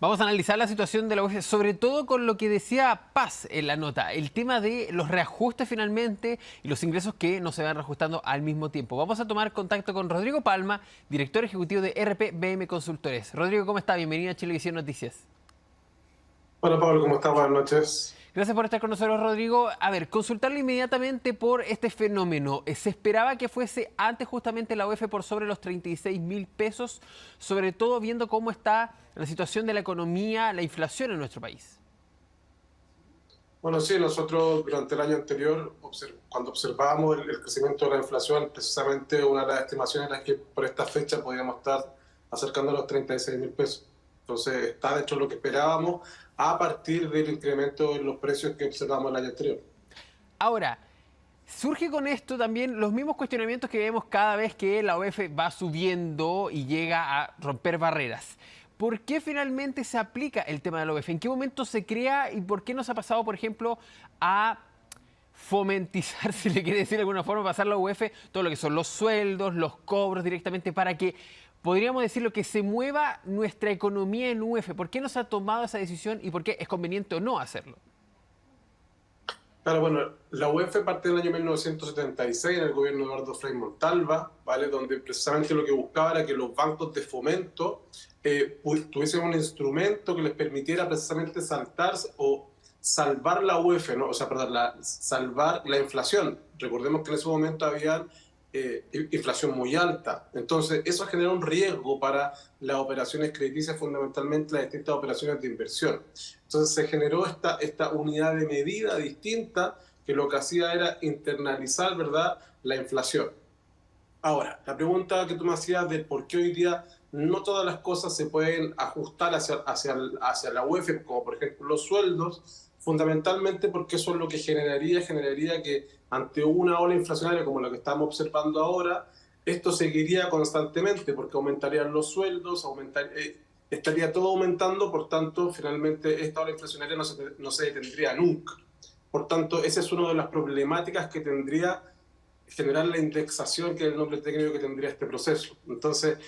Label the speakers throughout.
Speaker 1: Vamos a analizar la situación de la UEF, sobre todo con lo que decía Paz en la nota, el tema de los reajustes finalmente y los ingresos que no se van reajustando al mismo tiempo. Vamos a tomar contacto con Rodrigo Palma, director ejecutivo de RPBM Consultores. Rodrigo, ¿cómo está? Bienvenido a Chilevisión Noticias.
Speaker 2: Hola Pablo, ¿cómo estás? Buenas noches.
Speaker 1: Gracias por estar con nosotros, Rodrigo. A ver, consultarle inmediatamente por este fenómeno. ¿Se esperaba que fuese antes justamente la UEF por sobre los 36.000 pesos? Sobre todo viendo cómo está la situación de la economía, la inflación en nuestro país.
Speaker 2: Bueno, sí, nosotros durante el año anterior, cuando observábamos el crecimiento de la inflación, precisamente una de las estimaciones era que por esta fecha podíamos estar acercando a los 36.000 pesos. Entonces, está de hecho lo que esperábamos a partir del incremento en los precios que observamos el año anterior.
Speaker 1: Ahora, surge con esto también los mismos cuestionamientos que vemos cada vez que la UEF va subiendo y llega a romper barreras. ¿Por qué finalmente se aplica el tema de la UEF? ¿En qué momento se crea y por qué no se ha pasado, por ejemplo, a fomentizar, si le quiere decir de alguna forma, pasar la UEF, todo lo que son los sueldos, los cobros directamente, para que, podríamos decirlo, que se mueva nuestra economía en UEF? ¿Por qué no se ha tomado esa decisión y por qué es conveniente o no hacerlo?
Speaker 2: Claro, bueno, la UEF parte del año 1976 en el gobierno de Eduardo Frei Montalva, ¿vale? Donde precisamente lo que buscaba era que los bancos de fomento tuviesen un instrumento que les permitiera precisamente saltar o salvar la UEF, ¿no? O sea, perdón, salvar la inflación. Recordemos que en ese momento había inflación muy alta. Entonces, eso genera un riesgo para las operaciones crediticias, fundamentalmente las distintas operaciones de inversión. Entonces, se generó esta unidad de medida distinta que lo que hacía era internalizar, ¿verdad?, la inflación. Ahora, la pregunta que tú me hacías de por qué hoy día no todas las cosas se pueden ajustar hacia la UEF, como por ejemplo los sueldos, fundamentalmente porque eso es lo que generaría que ante una ola inflacionaria como la que estamos observando ahora, esto seguiría constantemente porque aumentarían los sueldos, estaría todo aumentando, por tanto, finalmente esta ola inflacionaria no se detendría nunca. Por tanto, esa es una de las problemáticas que tendría generar la indexación, que es el nombre técnico que tendría este proceso. Entonces,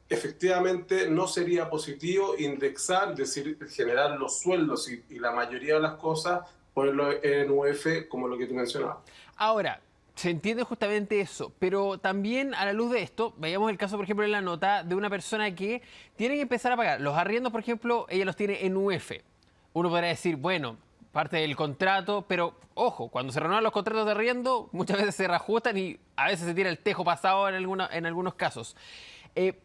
Speaker 2: efectivamente, no sería positivo indexar, es decir, generar los sueldos y la mayoría de las cosas, ponerlo en UF como lo que tú mencionabas.
Speaker 1: Ahora, se entiende justamente eso, pero también a la luz de esto, veíamos el caso, por ejemplo, en la nota de una persona que tiene que empezar a pagar los arriendos, por ejemplo, ella los tiene en UF. Uno podrá decir, bueno, parte del contrato, pero ojo, cuando se renuevan los contratos de arriendo, muchas veces se reajustan y a veces se tira el tejo pasado en algunos casos.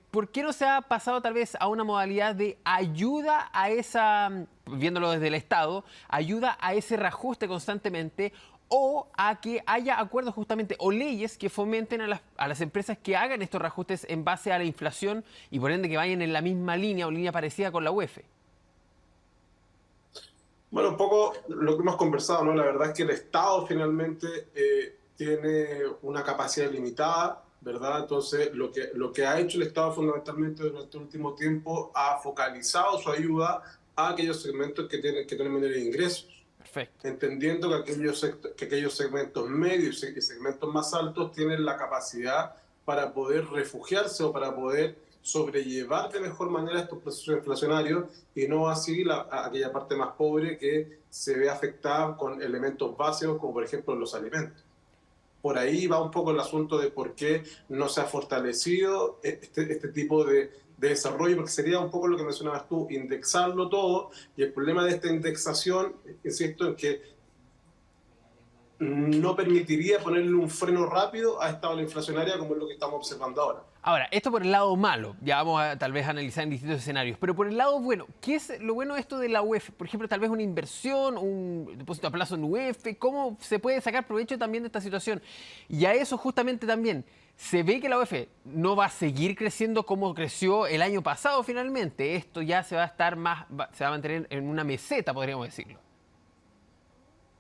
Speaker 1: ¿Por qué no se ha pasado tal vez a una modalidad de ayuda a esa, viéndolo desde el Estado, ayuda a ese reajuste constantemente o a que haya acuerdos justamente o leyes que fomenten a las empresas que hagan estos reajustes en base a la inflación y por ende que vayan en la misma línea o línea parecida con la UEF?
Speaker 2: Bueno, un poco lo que hemos conversado, ¿no? La verdad es que el Estado finalmente tiene una capacidad limitada, ¿verdad? Entonces, lo que ha hecho el Estado fundamentalmente durante el último tiempo ha focalizado su ayuda a aquellos segmentos que tienen menores ingresos,
Speaker 1: Perfecto.
Speaker 2: entendiendo que aquellos segmentos medios y segmentos más altos tienen la capacidad para poder refugiarse o para poder sobrellevar de mejor manera estos procesos inflacionarios y no así aquella parte más pobre que se ve afectada con elementos básicos como por ejemplo los alimentos. Por ahí va un poco el asunto de por qué no se ha fortalecido este tipo de desarrollo, porque sería un poco lo que mencionabas tú, indexarlo todo, y el problema de esta indexación, insisto, en que no permitiría ponerle un freno rápido a esta ola inflacionaria como es lo que estamos observando ahora.
Speaker 1: Ahora, esto por el lado malo, ya vamos a tal vez analizar en distintos escenarios, pero por el lado bueno, ¿qué es lo bueno de esto de la UEF? Por ejemplo, tal vez una inversión, un depósito a plazo en UEF, ¿cómo se puede sacar provecho también de esta situación? Y a eso justamente también, se ve que la UEF no va a seguir creciendo como creció el año pasado finalmente, esto ya se va a estar más, se va a mantener en una meseta, podríamos decirlo.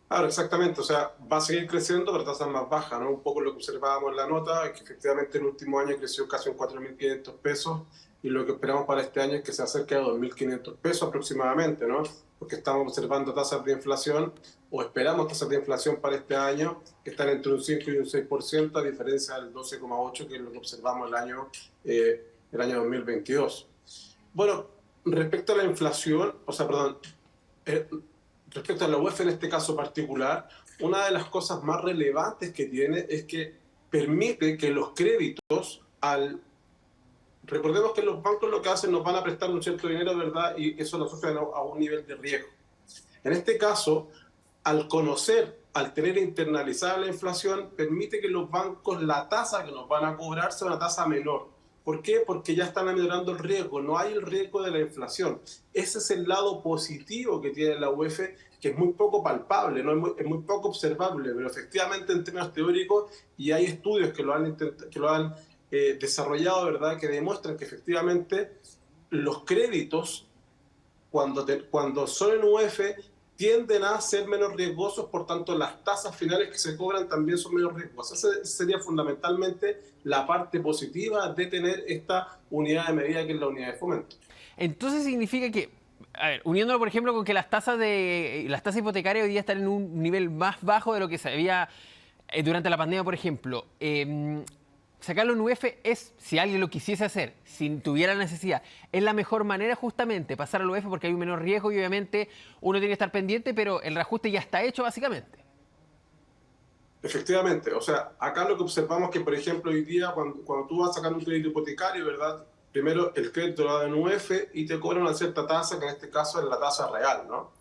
Speaker 2: Claro, exactamente, o sea, va a seguir creciendo, pero tasas más bajas, ¿no? Un poco lo que observábamos en la nota, que efectivamente el último año creció casi en 4.500 pesos y lo que esperamos para este año es que se acerque a 2.500 pesos aproximadamente, ¿no? Porque estamos observando tasas de inflación o esperamos tasas de inflación para este año que están entre un 5 y un 6%, a diferencia del 12,8% que es lo que observamos el año 2022. Bueno, Respecto a la inflación, o sea, perdón, eh, respecto a la UEF en este caso particular, una de las cosas más relevantes que tiene es que permite que los créditos al... Recordemos que los bancos lo que hacen nos van a prestar un cierto dinero, ¿verdad? Y eso lo asocian a un nivel de riesgo. En este caso, al conocer, al tener internalizada la inflación, permite que los bancos, la tasa que nos van a cobrar sea una tasa menor. ¿Por qué? Porque ya están aminorando el riesgo, no hay el riesgo de la inflación. Ese es el lado positivo que tiene la UEF, que es muy poco palpable, ¿no? Es muy poco observable, pero efectivamente en términos teóricos, y hay estudios que lo han desarrollado, ¿verdad?, que demuestran que efectivamente los créditos cuando son en UF tienden a ser menos riesgosos, por tanto las tasas finales que se cobran también son menos riesgosas. Esa sería fundamentalmente la parte positiva de tener esta unidad de medida que es la unidad de fomento.
Speaker 1: Entonces significa que, a ver, uniéndolo por ejemplo con que las tasas hipotecarias hoy día están en un nivel más bajo de lo que se había durante la pandemia, por ejemplo. Sacarlo en UF es, si alguien lo quisiese hacer, si tuviera la necesidad, es la mejor manera justamente pasar al UF porque hay un menor riesgo y obviamente uno tiene que estar pendiente, pero el reajuste ya está hecho básicamente.
Speaker 2: Efectivamente, o sea, acá lo que observamos es que, por ejemplo, hoy día cuando tú vas sacando un crédito hipotecario, ¿verdad? Primero el crédito lo da en UF y te cobran una cierta tasa, que en este caso es la tasa real, ¿no?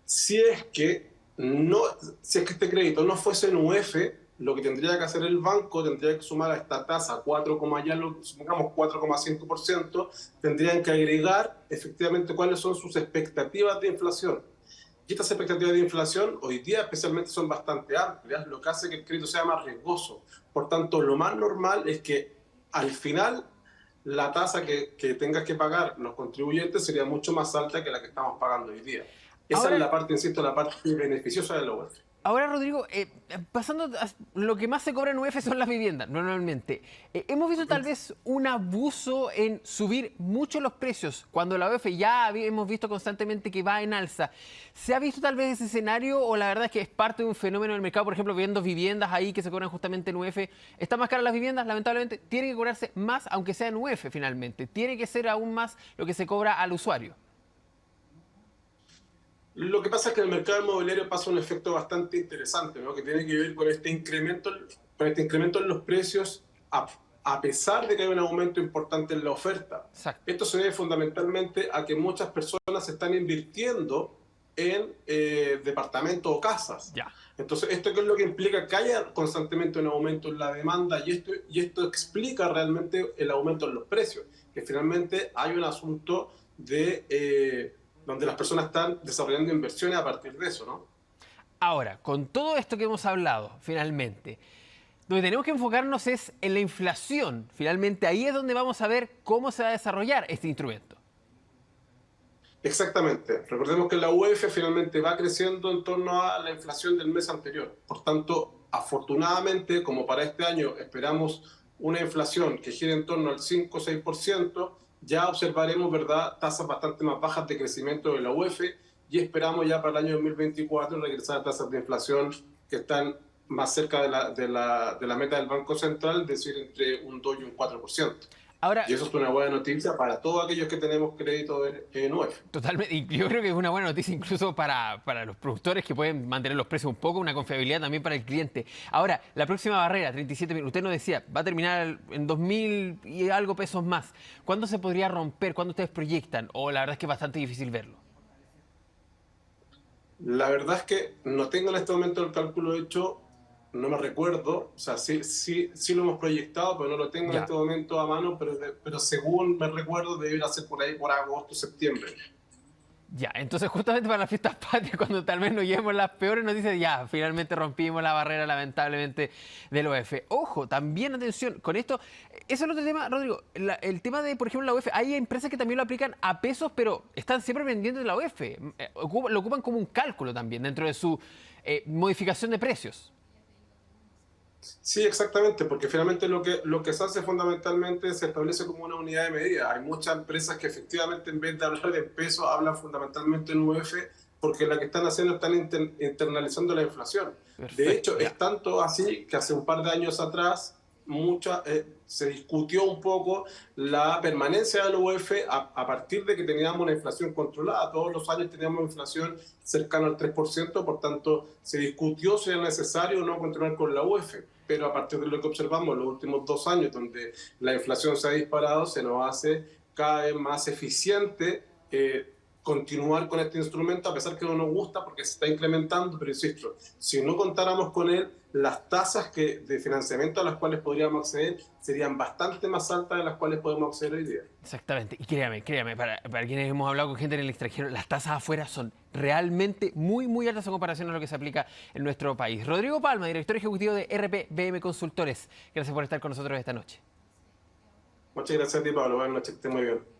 Speaker 2: Si es que, no, si es que este crédito no fuese en UF, lo que tendría que hacer el banco, tendría que sumar a esta tasa 4, ya lo supongamos 4,5%, tendrían que agregar efectivamente cuáles son sus expectativas de inflación. Y estas expectativas de inflación hoy día especialmente son bastante amplias, lo que hace que el crédito sea más riesgoso. Por tanto, lo más normal es que al final la tasa que tengas que pagar los contribuyentes sería mucho más alta que la que estamos pagando hoy día. Esa es
Speaker 1: Ahora,
Speaker 2: la parte, insisto, la parte beneficiosa de la UEF.
Speaker 1: Ahora, Rodrigo, pasando a lo que más se cobra en UF son las viviendas, normalmente. Hemos visto tal vez un abuso en subir mucho los precios, cuando la UF ya hemos visto constantemente que va en alza. ¿Se ha visto tal vez ese escenario o la verdad es que es parte de un fenómeno del mercado? Por ejemplo, viendo viviendas ahí que se cobran justamente en UF. ¿Están más caras las viviendas? Lamentablemente, tienen que cobrarse más, aunque sea en UF finalmente. Tiene que ser aún más lo que se cobra al usuario.
Speaker 2: Lo que pasa es que en el mercado inmobiliario pasa un efecto bastante interesante, ¿no? Que tiene que ver con este incremento en los precios a pesar de que hay un aumento importante en la oferta.
Speaker 1: Exacto.
Speaker 2: Esto se debe fundamentalmente a que muchas personas están invirtiendo en departamentos o casas.
Speaker 1: Ya.
Speaker 2: Entonces, ¿esto qué es lo que implica? Que haya constantemente un aumento en la demanda y esto explica realmente el aumento en los precios, que finalmente hay un asunto de... donde las personas están desarrollando inversiones a partir de eso, ¿no?
Speaker 1: Ahora, con todo esto que hemos hablado, finalmente, donde tenemos que enfocarnos es en la inflación. Finalmente, ahí es donde vamos a ver cómo se va a desarrollar este instrumento.
Speaker 2: Exactamente. Recordemos que la UEF finalmente va creciendo en torno a la inflación del mes anterior. Por tanto, afortunadamente, como para este año esperamos una inflación que gire en torno al 5 o 6%, ya observaremos, ¿verdad?, tasas bastante más bajas de crecimiento de la UEF y esperamos ya para el año 2024 regresar a tasas de inflación que están más cerca de la meta del Banco Central, es decir, entre un 2 y un 4%.
Speaker 1: Ahora,
Speaker 2: Y eso es una buena noticia para todos aquellos que tenemos crédito en UEF.
Speaker 1: totalmente, y yo creo que es una buena noticia incluso para los productores que pueden mantener los precios un poco, una confiabilidad también para el cliente. Ahora, la próxima barrera, 37.000, usted nos decía, va a terminar en 2.000 y algo pesos más. ¿Cuándo se podría romper? ¿Cuándo ustedes proyectan? O la verdad es que es bastante difícil verlo.
Speaker 2: La verdad es que no tengo en este momento el cálculo hecho, no me recuerdo, o sea, sí lo hemos proyectado, pero no lo tengo en
Speaker 1: Ya.
Speaker 2: este momento a mano, pero según me recuerdo debería ser por ahí por agosto, septiembre.
Speaker 1: Ya, entonces justamente para las fiestas patrias, cuando tal vez nos llevemos las peores noticias, ya, finalmente rompimos la barrera, lamentablemente, del OF. Ojo, también atención, con esto, eso es el otro tema, Rodrigo, el tema de, por ejemplo, la OF, hay empresas que también lo aplican a pesos, pero están siempre vendiendo de la OF, lo ocupan como un cálculo también dentro de su modificación de precios.
Speaker 2: Sí, exactamente, porque finalmente lo que se hace fundamentalmente se establece como una unidad de medida. Hay muchas empresas que efectivamente en vez de hablar de pesos hablan fundamentalmente en UF porque lo que están haciendo están internalizando la inflación. De
Speaker 1: Perfecto,
Speaker 2: hecho,
Speaker 1: ya.
Speaker 2: es tanto así que hace un par de años atrás se discutió un poco la permanencia de la UEF a partir de que teníamos una inflación controlada. Todos los años teníamos inflación cercana al 3%, por tanto se discutió si era necesario o no continuar con la UEF. Pero a partir de lo que observamos en los últimos 2 años, donde la inflación se ha disparado, se nos hace cada vez más eficiente continuar con este instrumento, a pesar que no nos gusta porque se está incrementando, pero insisto, si no contáramos con él, las tasas de financiamiento a las cuales podríamos acceder serían bastante más altas de las cuales podemos acceder hoy día.
Speaker 1: Exactamente. Y créame, para quienes hemos hablado con gente en el extranjero, las tasas afuera son realmente muy altas en comparación a lo que se aplica en nuestro país. Rodrigo Palma, director ejecutivo de RPBM Consultores. Gracias por estar con nosotros esta noche.
Speaker 2: Muchas gracias a ti, Pablo. Buenas noches, que estés muy bien.